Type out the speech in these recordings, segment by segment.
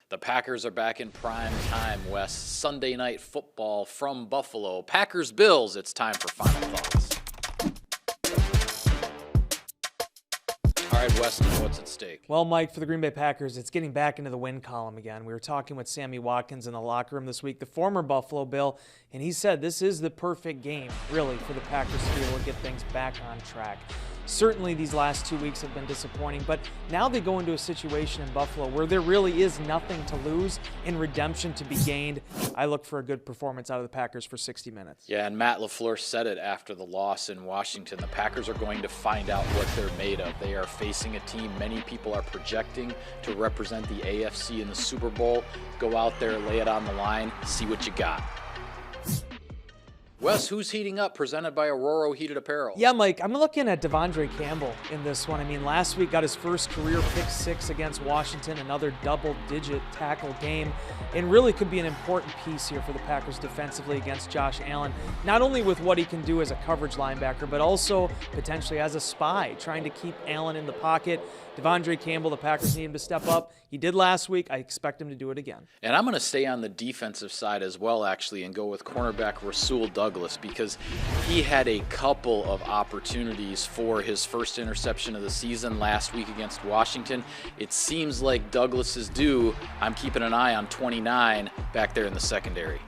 The Packers are back in prime time, Wes. Sunday night football from Buffalo. Packers-Bills, it's time for Final Thoughts. All right, Weston, what's at stake? Well, Mike, for the Green Bay Packers, it's getting back into the win column again. We were talking with Sammy Watkins in the locker room this week, the former Buffalo Bill, and he said this is the perfect game, really, for the Packers to be able to get things back on track. Certainly these last 2 weeks have been disappointing, but now they go into a situation in Buffalo where there really is nothing to lose and redemption to be gained. I look for a good performance out of the Packers for 60 minutes. Yeah, and Matt LaFleur said it after the loss in Washington. The Packers are going to find out what they're made of. They are facing a team many people are projecting to represent the AFC in the Super Bowl. Go out there, lay it on the line, see what you got. Wes, who's heating up? Presented by Aurora Heated Apparel. Yeah, Mike, I'm looking at Devondre Campbell in this one. I mean, last week got his first career pick-6 against Washington, another double-digit tackle game, and really could be an important piece here for the Packers defensively against Josh Allen, not only with what he can do as a coverage linebacker, but also potentially as a spy, trying to keep Allen in the pocket. Devondre Campbell, the Packers need him to step up. He did last week. I expect him to do it again. And I'm going to stay on the defensive side as well, actually, and go with cornerback Rasul Douglas, because he had a couple of opportunities for his first interception of the season last week against Washington. It seems like Douglas is due. I'm keeping an eye on 29 back there in the secondary.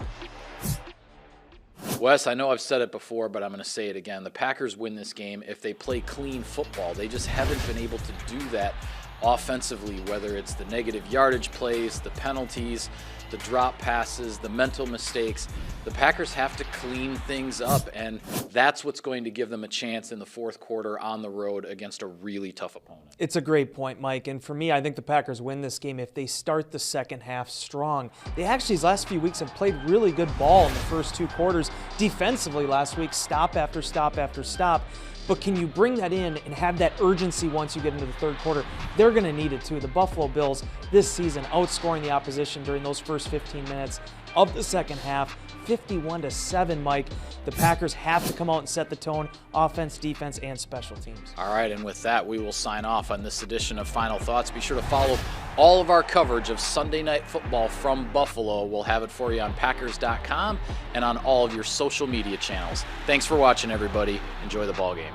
Wes, I know I've said it before, but I'm going to say it again. The Packers win this game if they play clean football. They just haven't been able to do that offensively, whether it's the negative yardage plays, the penalties, the drop passes, the mental mistakes. The Packers have to clean things up, and that's what's going to give them a chance in the fourth quarter on the road against a really tough opponent. It's a great point, Mike, and for me, I think the Packers win this game if they start the second half strong. They actually, these last few weeks, have played really good ball in the first two quarters. Defensively last week, stop after stop after stop. But can you bring that in and have that urgency once you get into the third quarter? They're going to need it too. The Buffalo Bills this season outscoring the opposition during those first 15 minutes of the second half, 51-7, Mike. The Packers have to come out and set the tone, offense, defense, and special teams. All right, and with that, we will sign off on this edition of Final Thoughts. Be sure to follow all of our coverage of Sunday Night Football from Buffalo. We'll have it for you on Packers.com and on all of your social media channels. Thanks for watching, everybody. Enjoy the ball game.